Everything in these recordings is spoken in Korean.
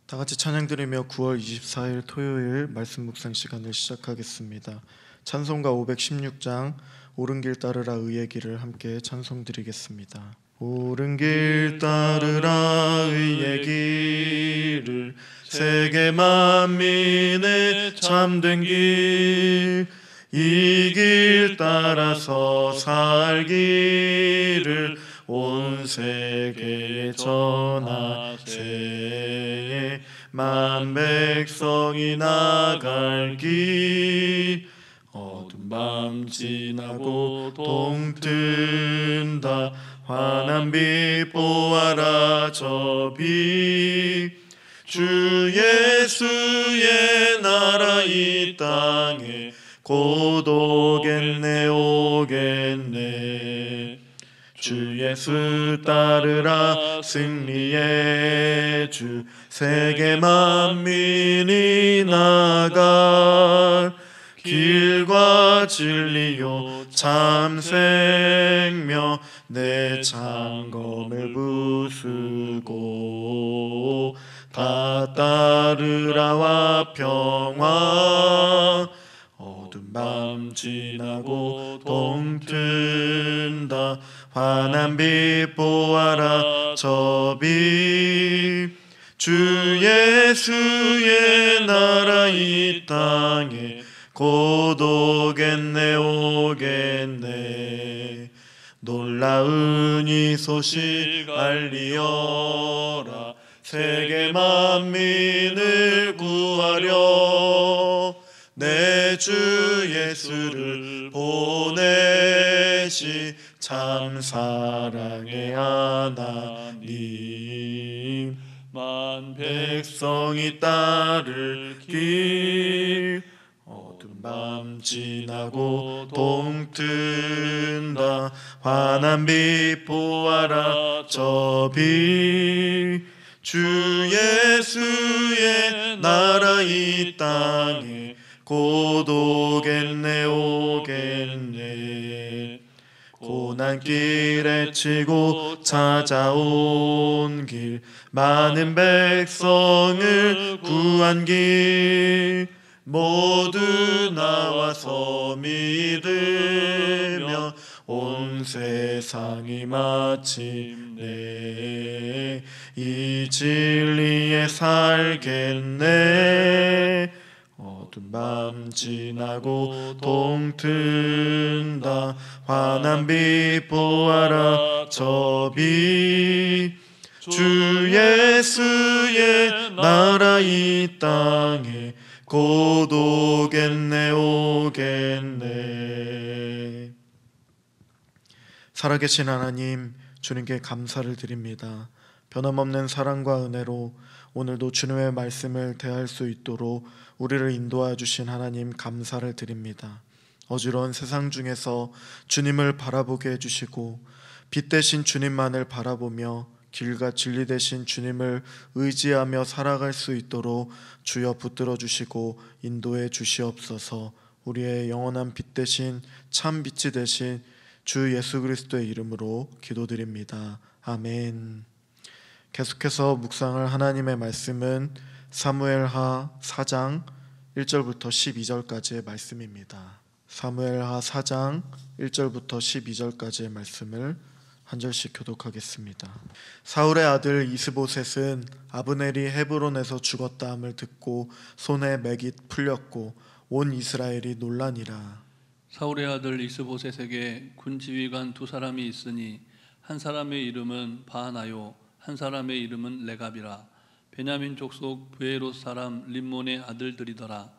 다 같이 찬양 드리며 9월 24일 토요일 말씀 묵상 시간을 시작하겠습니다. 찬송가 516장 옳은 길 따르라 의의 길을 함께 찬송 드리겠습니다. 옳은 길 따르라 의의 길을 세계 만민의 참된 길, 이 길 따라서 살기를 온 세계에 전하세. 만 백성이 나갈 길, 어두운 밤 지나고 동튼다. 환한 빛 보아라 저 빛, 주 예수의 나라 이 땅에 곧 오겠네 오겠네. 주 예수 따르라 승리의 주, 세계 만민이 나갈 길과 진리요 참 생명, 내 창검을 부수고 다 따르라와 평화. 어두운 밤 지나고 동튼다. 환한 빛 보아라 저 빛, 주 예수의 나라 이 땅에 곧 오겠네 오겠네. 놀라운 이 소식 알리어라. 세계 만민을 구하려 내 주 예수를 보내시. 참 사랑의 하나님, 만 백성이 따를 길, 어두운 밤 지나고 동튼다. 환한 빛 보아라 저 빛, 주 예수의 나라 이 땅에 곧 오겠네 오겠네. 고난길에 치고 찾아온 길, 많은 백성을 구한 길, 모두 나와서 믿으며 온 세상이 마침내 이 진리에 살겠네. 어두운 밤 지나고 동튼다. 환한 빛 보아라 저 빛, 주 예수의 나라 이 땅에 곧 오겠네 오겠네. 살아계신 하나님, 주님께 감사를 드립니다. 변함없는 사랑과 은혜로 오늘도 주님의 말씀을 대할 수 있도록 우리를 인도하여 주신 하나님 감사를 드립니다. 어지러운 세상 중에서 주님을 바라보게 해주시고 빛 대신 주님만을 바라보며 길과 진리 대신 주님을 의지하며 살아갈 수 있도록 주여 붙들어 주시고 인도해 주시옵소서. 우리의 영원한 빛 대신 참 빛이 되신 주 예수 그리스도의 이름으로 기도드립니다. 아멘. 계속해서 묵상할 하나님의 말씀은 사무엘하 4장 1절부터 12절까지의 말씀입니다. 사무엘하 4장 1절부터 12절까지의 말씀을 한 절씩 교독하겠습니다. 사울의 아들 이스보셋은 아브넬이 헤브론에서 죽었다함을 듣고 손에 맥이 풀렸고 온 이스라엘이 놀라니라. 사울의 아들 이스보셋에게 군 지휘관 두 사람이 있으니 한 사람의 이름은 바하나요 한 사람의 이름은 레갑이라. 베냐민 족속 브에롯 사람 림몬의 아들들이더라.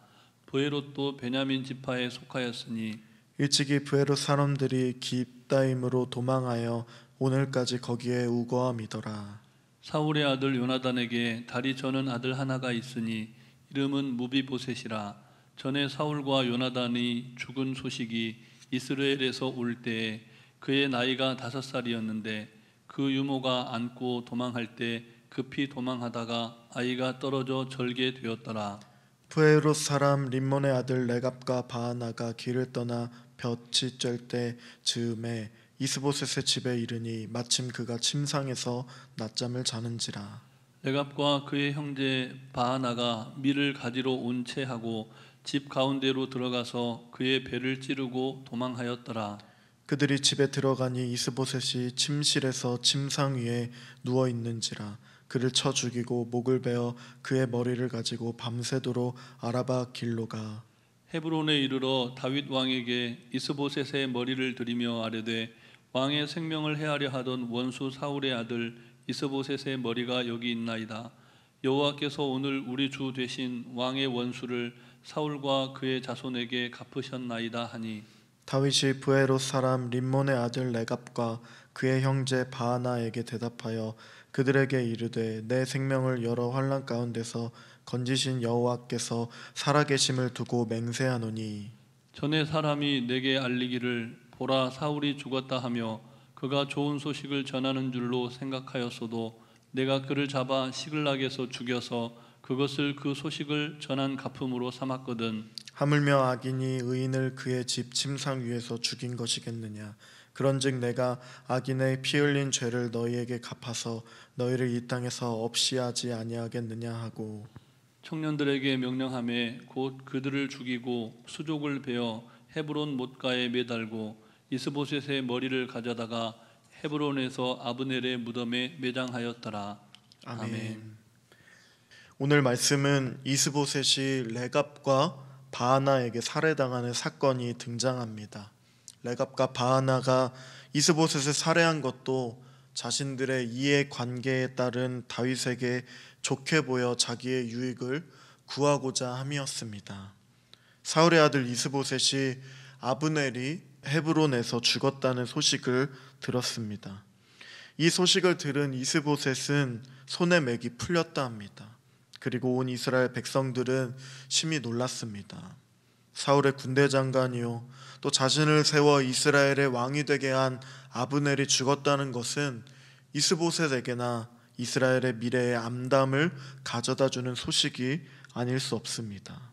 브에롯도 베냐민 지파에 속하였으니 일찍이 브에롯 사람들이 깁다임으로 도망하여 오늘까지 거기에 우거함이더라. 사울의 아들 요나단에게 다리 저는 아들 하나가 있으니 이름은 무비보셋이라. 전에 사울과 요나단이 죽은 소식이 이스라엘에서 올 때에 그의 나이가 5살이었는데 그 유모가 안고 도망할 때 급히 도망하다가 아이가 떨어져 절게 되었더라. 브에롯 사람 림몬의 아들 레갑과 바하나가 길을 떠나 볕이 쬐 때 즈음에 이스보셋의 집에 이르니 마침 그가 침상에서 낮잠을 자는지라. 레갑과 그의 형제 바하나가 밀을 가지러 온 채하고 집 가운데로 들어가서 그의 배를 찌르고 도망하였더라. 그들이 집에 들어가니 이스보셋이 침실에서 침상 위에 누워 있는지라 그를 쳐 죽이고 목을 베어 그의 머리를 가지고 밤새도록 아라바 길로 가 헤브론에 이르러 다윗 왕에게 이스보셋의 머리를 드리며 아뢰되 왕의 생명을 해하려 하던 원수 사울의 아들 이스보셋의 머리가 여기 있나이다. 여호와께서 오늘 우리 주 되신 왕의 원수를 사울과 그의 자손에게 갚으셨나이다 하니 다윗이 브에롯 사람 림몬의 아들 레갑과 그의 형제 바하나에게 대답하여 그들에게 이르되 내 생명을 여러 환난 가운데서 건지신 여호와께서 살아계심을 두고 맹세하노니 전에 사람이 내게 알리기를 보라 사울이 죽었다 하며 그가 좋은 소식을 전하는 줄로 생각하였어도 내가 그를 잡아 시글락에서 죽여서 그것을 그 소식을 전한 갚음으로 삼았거든. 하물며 악인이 의인을 그의 집 침상 위에서 죽인 것이겠느냐 그런즉 내가 악인의 피 흘린 죄를 너희에게 갚아서 너희를 이 땅에서 없이 하지 아니하겠느냐 하고 청년들에게 명령하매 곧 그들을 죽이고 수족을 베어 헤브론 못가에 매달고 이스보셋의 머리를 가져다가 헤브론에서 아브넬의 무덤에 매장하였더라. 아멘. 오늘 말씀은 이스보셋이 레갑과 바하나에게 살해당하는 사건이 등장합니다. 레갑과 바하나가 이스보셋을 살해한 것도 자신들의 이해관계에 따른 다윗에게 좋게 보여 자기의 유익을 구하고자 함이었습니다. 사울의 아들 이스보셋이 아브넬이 헤브론에서 죽었다는 소식을 들었습니다. 이 소식을 들은 이스보셋은 손에 맥이 풀렸다 합니다. 그리고 온 이스라엘 백성들은 심히 놀랐습니다. 사울의 군대 장관이요 또 자신을 세워 이스라엘의 왕이 되게 한 아브넬이 죽었다는 것은 이스보셋에게나 이스라엘의 미래의 암담을 가져다주는 소식이 아닐 수 없습니다.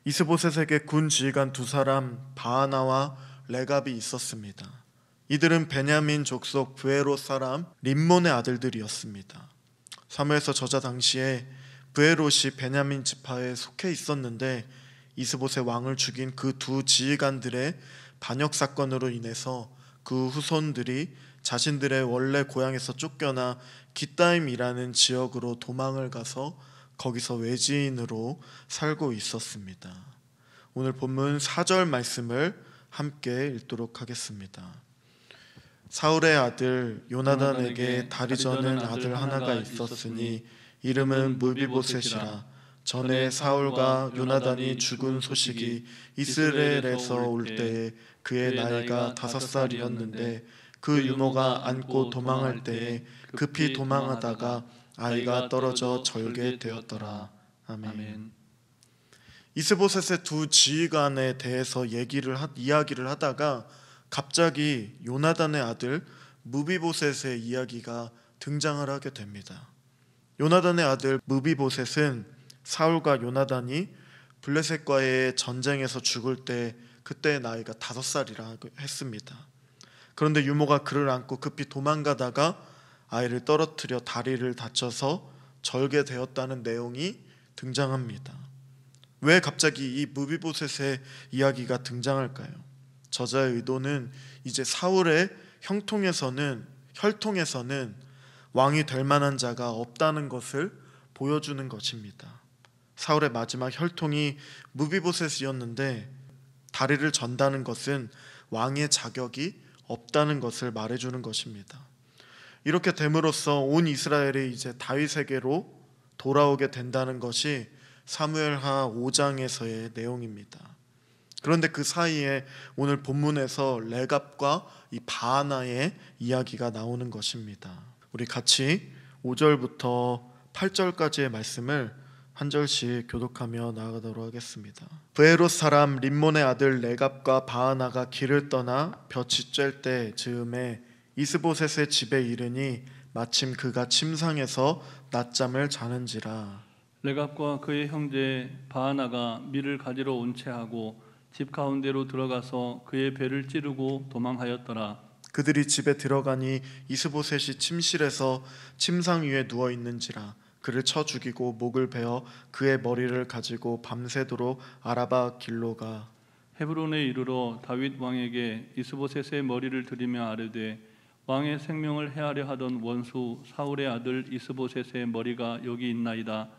이스보셋에게 군 지휘관 두 사람 바하나와 레갑이 있었습니다. 이들은 베냐민 족속 브에롯 사람 림몬의 아들들이었습니다. 사무엘서 저자 당시에 브에롯이 베냐민 지파에 속해 있었는데 이스보셋 왕을 죽인 그 두 지휘관들의 반역 사건으로 인해서 그 후손들이 자신들의 원래 고향에서 쫓겨나 기타임이라는 지역으로 도망을 가서 거기서 외지인으로 살고 있었습니다. 오늘 본문 4절 말씀을 함께 읽도록 하겠습니다. 사울의 아들 요나단에게 다리 저는 아들 하나가 있었으니 이름은 무비보셋이라. 전에 사울과 요나단이 죽은 소식이 이스라엘에서 올 때에 그의 나이가 5살이었는데 그 유모가 안고 도망할 때에 급히 도망하다가 아이가 떨어져 절개되었더라. 아멘. 이스보셋의 두 지휘관에 대해서 이야기를 하다가 갑자기 요나단의 아들 무비보셋의 이야기가 등장을 하게 됩니다. 요나단의 아들 무비보셋은 사울과 요나단이 블레셋과의 전쟁에서 죽을 때 그때의 나이가 5살이라 했습니다. 그런데 유모가 그를 안고 급히 도망가다가 아이를 떨어뜨려 다리를 다쳐서 절개되었다는 내용이 등장합니다. 왜 갑자기 이 무비보셋의 이야기가 등장할까요? 저자의 의도는 이제 사울의 혈통에서는 왕이 될 만한 자가 없다는 것을 보여주는 것입니다. 사울의 마지막 혈통이 무비보셋이었는데 다리를 전다는 것은 왕의 자격이 없다는 것을 말해주는 것입니다. 이렇게 됨으로써 온 이스라엘이 이제 다윗에게로 돌아오게 된다는 것이 사무엘하 5장에서의 내용입니다. 그런데 그 사이에 오늘 본문에서 레갑과 이 바하나의 이야기가 나오는 것입니다. 우리 같이 5절부터 8절까지의 말씀을 한 절씩 교독하며 나아가도록 하겠습니다. 브에롯 사람 림몬의 아들 레갑과 바하나가 길을 떠나 볕이 쬐을 때 즈음에 이스보셋의 집에 이르니 마침 그가 침상에서 낮잠을 자는지라. 레갑과 그의 형제 바하나가 밀을 가지러 온 채하고 집 가운데로 들어가서 그의 배를 찌르고 도망하였더라. 그들이 집에 들어가니 이스보셋이 침실에서 침상 위에 누워 있는지라. 그를 쳐 죽이고 목을 베어 그의 머리를 가지고 밤새도록 아라바 길로 가. 헤브론에 이르러 다윗 왕에게 이스보셋의 머리를 들이며 아뢰되 왕의 생명을 해하려 하던 원수 사울의 아들 이스보셋의 머리가 여기 있나이다.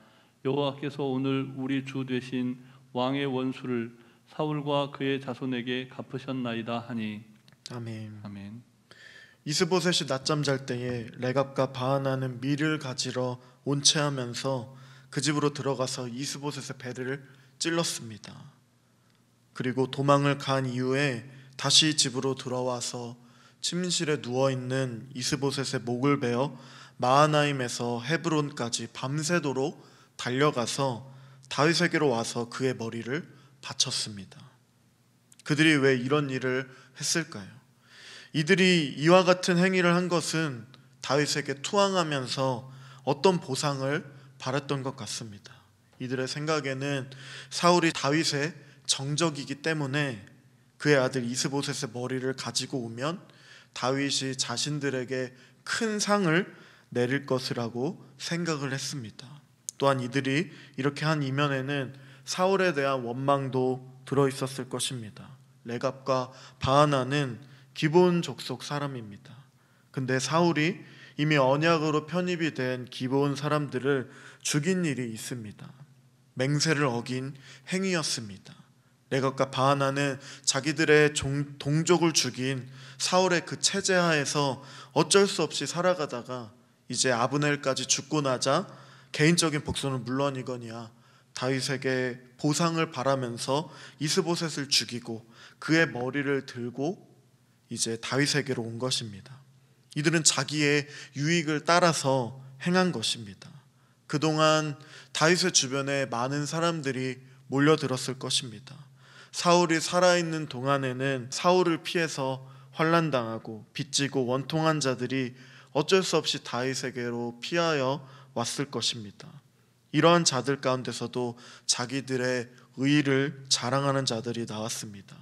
여호와께서 오늘 우리 주 되신 왕의 원수를 사울과 그의 자손에게 갚으셨나이다 하니. 아멘. 아멘. 이스보셋이 낮잠 잘 때에 레갑과 바하나는 밀을 가지러 온채하면서 그 집으로 들어가서 이스보셋의 배를 찔렀습니다. 그리고 도망을 간 이후에 다시 집으로 들어와서 침실에 누워있는 이스보셋의 목을 베어 마하나임에서 헤브론까지 밤새도록 달려가서 다윗에게로 와서 그의 머리를 바쳤습니다. 그들이 왜 이런 일을 했을까요? 이들이 이와 같은 행위를 한 것은 다윗에게 투항하면서 어떤 보상을 바랐던 것 같습니다. 이들의 생각에는 사울이 다윗의 정적이기 때문에 그의 아들 이스보셋의 머리를 가지고 오면 다윗이 자신들에게 큰 상을 내릴 것이라고 생각을 했습니다. 또한 이들이 이렇게 한 이면에는 사울에 대한 원망도 들어있었을 것입니다. 레갑과 바하나는 기브온 족속 사람입니다. 근데 사울이 이미 언약으로 편입이 된 기브온 사람들을 죽인 일이 있습니다. 맹세를 어긴 행위였습니다. 레갑과 바하나는 자기들의 동족을 죽인 사울의 그 체제 하에서 어쩔 수 없이 살아가다가 이제 아브넬까지 죽고 나자 개인적인 복수는 물론이거니와 다윗에게 보상을 바라면서 이스보셋을 죽이고 그의 머리를 들고 이제 다윗에게로 온 것입니다. 이들은 자기의 유익을 따라서 행한 것입니다. 그동안 다윗의 주변에 많은 사람들이 몰려들었을 것입니다. 사울이 살아있는 동안에는 사울을 피해서 환난당하고 빚지고 원통한 자들이 어쩔 수 없이 다윗에게로 피하여 왔을 것입니다. 이러한 자들 가운데서도 자기들의 의의를 자랑하는 자들이 나왔습니다.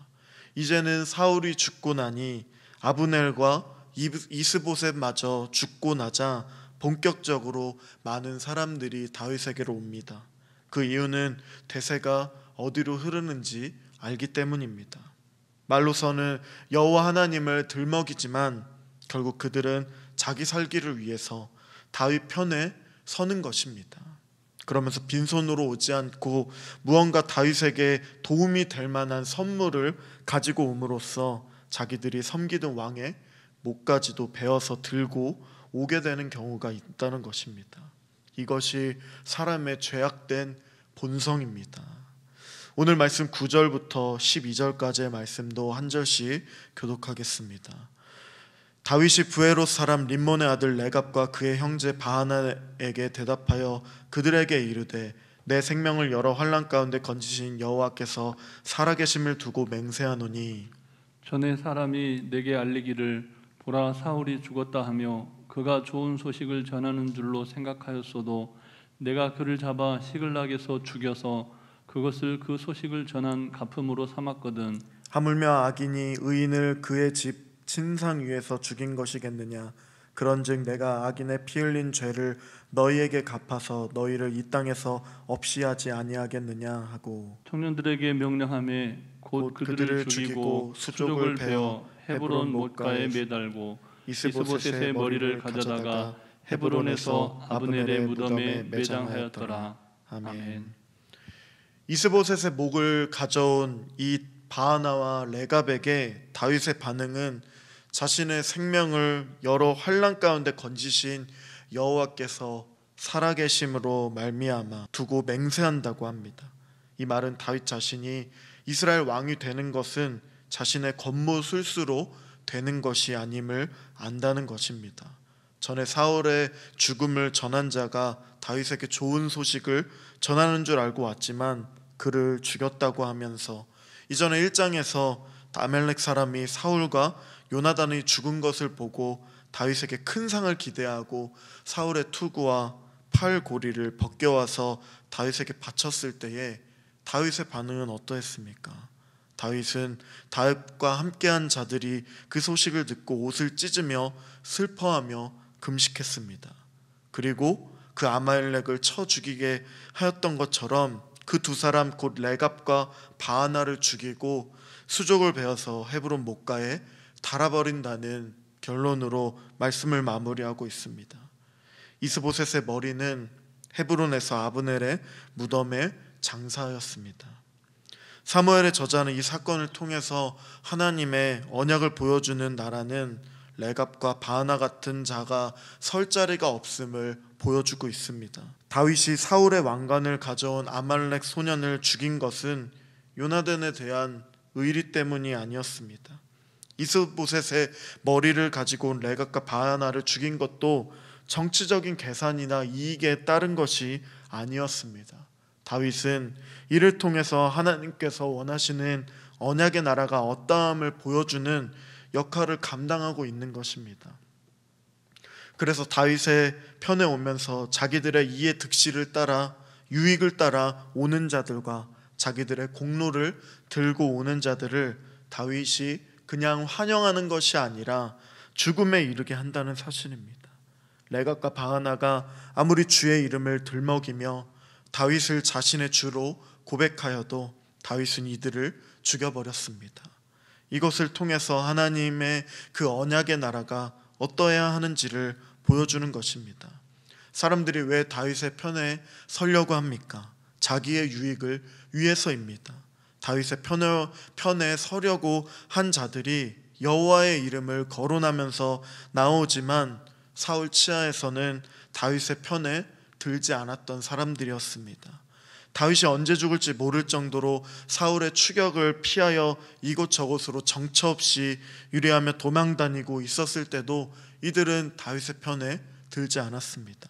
이제는 사울이 죽고 나니 아브넬과 이스보셋마저 죽고 나자 본격적으로 많은 사람들이 다윗에게로 옵니다. 그 이유는 대세가 어디로 흐르는지 알기 때문입니다. 말로서는 여호와 하나님을 들먹이지만 결국 그들은 자기 살기를 위해서 다윗 편에 서는 것입니다. 그러면서 빈손으로 오지 않고 무언가 다윗에게 도움이 될 만한 선물을 가지고 옴으로써 자기들이 섬기던 왕의 목까지도 베어서 들고 오게 되는 경우가 있다는 것입니다. 이것이 사람의 죄악된 본성입니다. 오늘 말씀 9절부터 12절까지의 말씀도 한 절씩 교독하겠습니다. 다윗이 브에롯 사람 림몬의 아들 레갑과 그의 형제 바하나에게 대답하여 그들에게 이르되 내 생명을 여러 환난 가운데 건지신 여호와께서 살아계심을 두고 맹세하노니 전에 사람이 내게 알리기를 보라 사울이 죽었다 하며 그가 좋은 소식을 전하는 줄로 생각하였어도 내가 그를 잡아 시글락에서 죽여서 그것을 그 소식을 전한 갚음으로 삼았거든. 하물며 악인이 의인을 그의 집 침상 위에서 죽인 것이겠느냐. 그런즉 내가 악인의 피 흘린 죄를 너희에게 갚아서 너희를 이 땅에서 없이 하지 아니하겠느냐 하고 청년들에게 명령하매 곧 그들을 죽이고 수족을 베어 헤브론 못가에 매달고 이스보셋의 머리를 가져다가 헤브론에서 아브넬의 무덤에 매장하였더라. 아멘. 이스보셋의 목을 가져온 이 바하나와 레갑에게 다윗의 반응은 자신의 생명을 여러 환난 가운데 건지신 여호와께서 살아계심으로 말미암아 두고 맹세한다고 합니다. 이 말은 다윗 자신이 이스라엘 왕이 되는 것은 자신의 권모술수로 되는 것이 아님을 안다는 것입니다. 전에 사울의 죽음을 전한 자가 다윗에게 좋은 소식을 전하는 줄 알고 왔지만 그를 죽였다고 하면서 이전에 1장에서 아멜렉 사람이 사울과 요나단이 죽은 것을 보고 다윗에게 큰 상을 기대하고 사울의 투구와 팔고리를 벗겨와서 다윗에게 바쳤을 때에 다윗의 반응은 어떠했습니까? 다윗은 다윗과 함께한 자들이 그 소식을 듣고 옷을 찢으며 슬퍼하며 금식했습니다. 그리고 그 아말렉을 쳐 죽이게 하였던 것처럼 그 두 사람 곧 레갑과 바하나를 죽이고 수족을 베어서 헤브론 목가에 달아버린다는 결론으로 말씀을 마무리하고 있습니다. 이스보셋의 머리는 헤브론에서 아브넬의 무덤에 장사하였습니다. 사무엘의 저자는 이 사건을 통해서 하나님의 언약을 보여주는 나라는 레갑과 바하나 같은 자가 설 자리가 없음을 보여주고 있습니다. 다윗이 사울의 왕관을 가져온 아말렉 소년을 죽인 것은 요나단에 대한 의리 때문이 아니었습니다. 이스보셋의 머리를 가지고 온 레갑과 바하나를 죽인 것도 정치적인 계산이나 이익에 따른 것이 아니었습니다. 다윗은 이를 통해서 하나님께서 원하시는 언약의 나라가 어떠함을 보여주는 역할을 감당하고 있는 것입니다. 그래서 다윗의 편에 오면서 자기들의 이해 득실을 따라 유익을 따라 오는 자들과 자기들의 공로를 들고 오는 자들을 다윗이 그냥 환영하는 것이 아니라 죽음에 이르게 한다는 사실입니다. 레갑과 바하나가 아무리 주의 이름을 들먹이며 다윗을 자신의 주로 고백하여도 다윗은 이들을 죽여버렸습니다. 이것을 통해서 하나님의 그 언약의 나라가 어떠해야 하는지를 보여주는 것입니다. 사람들이 왜 다윗의 편에 서려고 합니까? 자기의 유익을 위해서입니다. 다윗의 편에 서려고 한 자들이 여호와의 이름을 거론하면서 나오지만 사울 치하에서는 다윗의 편에 들지 않았던 사람들이었습니다. 다윗이 언제 죽을지 모를 정도로 사울의 추격을 피하여 이곳저곳으로 정처 없이 유리하며 도망다니고 있었을 때도 이들은 다윗의 편에 들지 않았습니다.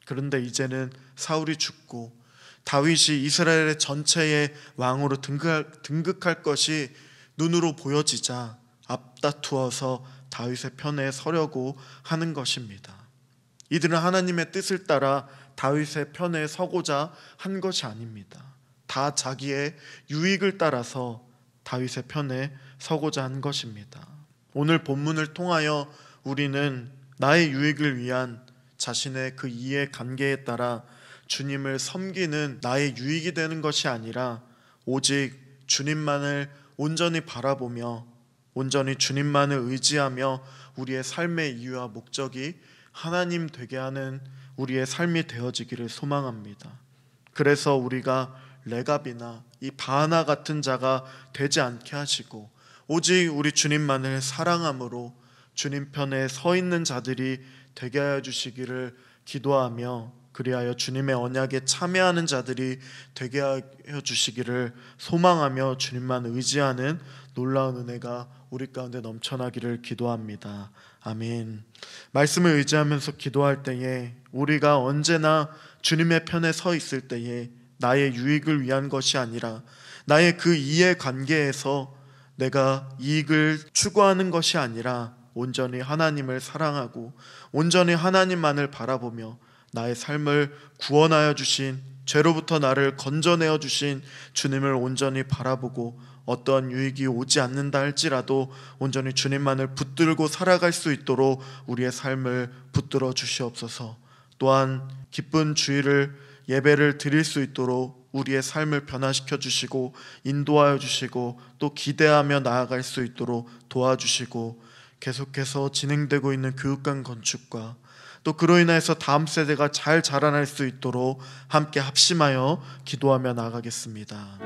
그런데 이제는 사울이 죽고 다윗이 이스라엘의 전체의 왕으로 등극할 것이 눈으로 보여지자 앞다투어서 다윗의 편에 서려고 하는 것입니다. 이들은 하나님의 뜻을 따라 다윗의 편에 서고자 한 것이 아닙니다. 다 자기의 유익을 따라서 다윗의 편에 서고자 한 것입니다. 오늘 본문을 통하여 우리는 나의 유익을 위한 자신의 그 이해 관계에 따라 주님을 섬기는 나의 유익이 되는 것이 아니라 오직 주님만을 온전히 바라보며 온전히 주님만을 의지하며 우리의 삶의 이유와 목적이 하나님 되게 하는 우리의 삶이 되어지기를 소망합니다. 그래서 우리가 레갑이나 이 바하나 같은 자가 되지 않게 하시고 오직 우리 주님만을 사랑함으로 주님 편에 서 있는 자들이 되게 하여 주시기를 기도하며 그리하여 주님의 언약에 참여하는 자들이 되게 하여 주시기를 소망하며 주님만 의지하는 놀라운 은혜가 우리 가운데 넘쳐나기를 기도합니다. 아멘. 말씀을 의지하면서 기도할 때에 우리가 언제나 주님의 편에 서 있을 때에 나의 유익을 위한 것이 아니라 나의 그 이해 관계에서 내가 이익을 추구하는 것이 아니라 온전히 하나님을 사랑하고 온전히 하나님만을 바라보며 나의 삶을 구원하여 주신 죄로부터 나를 건져내어 주신 주님을 온전히 바라보고 어떠한 유익이 오지 않는다 할지라도 온전히 주님만을 붙들고 살아갈 수 있도록 우리의 삶을 붙들어 주시옵소서. 또한 기쁜 주일을 예배를 드릴 수 있도록 우리의 삶을 변화시켜 주시고 인도하여 주시고 또 기대하며 나아갈 수 있도록 도와주시고 계속해서 진행되고 있는 교육관 건축과 또 그로 인해서 다음 세대가 잘 자라날 수 있도록 함께 합심하여 기도하며 나아가겠습니다.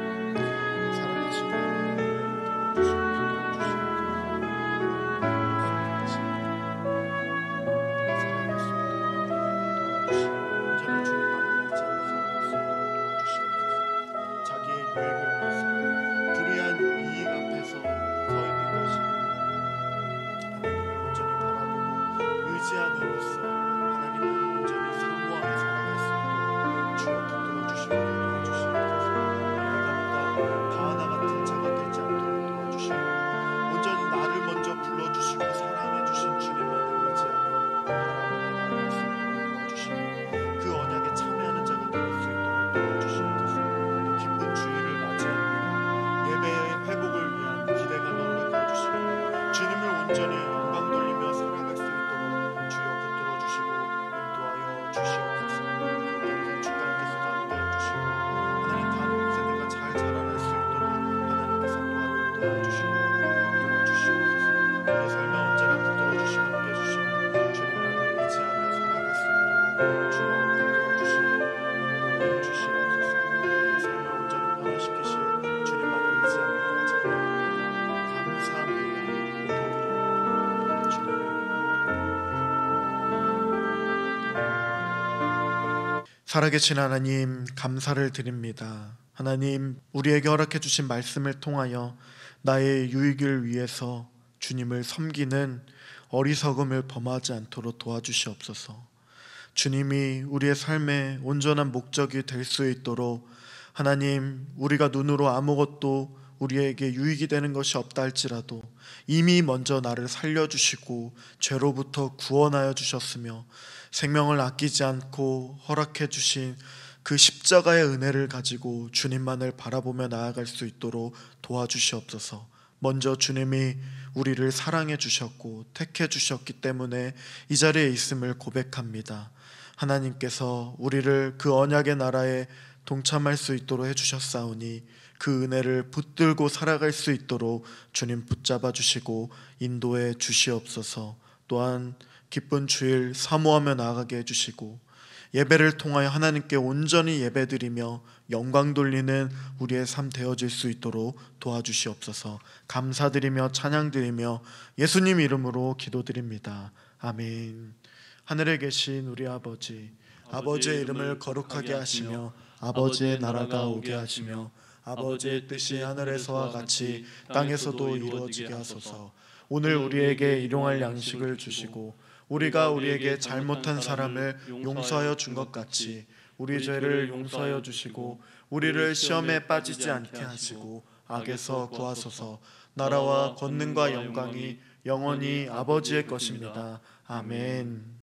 살아계신 하나님, 감사를 드립니다. 하나님, 우리에게 허락해 주신 말씀을 통하여 나의 유익을 위해서 주님을 섬기는 어리석음을 범하지 않도록 도와주시옵소서. 주님이 우리의 삶의 온전한 목적이 될 수 있도록 하나님, 우리가 눈으로 아무것도 우리에게 유익이 되는 것이 없다 할지라도 이미 먼저 나를 살려주시고 죄로부터 구원하여 주셨으며 생명을 아끼지 않고 허락해 주신 그 십자가의 은혜를 가지고 주님만을 바라보며 나아갈 수 있도록 도와주시옵소서. 먼저 주님이 우리를 사랑해 주셨고 택해 주셨기 때문에 이 자리에 있음을 고백합니다. 하나님께서 우리를 그 언약의 나라에 동참할 수 있도록 해주셨사오니 그 은혜를 붙들고 살아갈 수 있도록 주님 붙잡아 주시고 인도해 주시옵소서. 또한 기쁜 주일 사모하며 나아가게 해주시고 예배를 통하여 하나님께 온전히 예배드리며 영광 돌리는 우리의 삶 되어질 수 있도록 도와주시옵소서. 감사드리며 찬양드리며 예수님 이름으로 기도드립니다. 아멘. 하늘에 계신 우리 아버지, 아버지의 이름을 거룩하게 하시며 아버지의 나라가 오게 하시며 아버지의 뜻이 하늘에서와 같이 땅에서도 이루어지게 하소서. 오늘 우리에게 일용할 양식을 주시고 우리가 우리에게 잘못한 사람을 용서하여 준 것 같이 우리 죄를 용서하여 주시고 우리를 시험에 빠지지 않게 하시고 악에서 구하소서. 나라와 권능과 영광이 영원히 아버지의 것입니다. 아멘.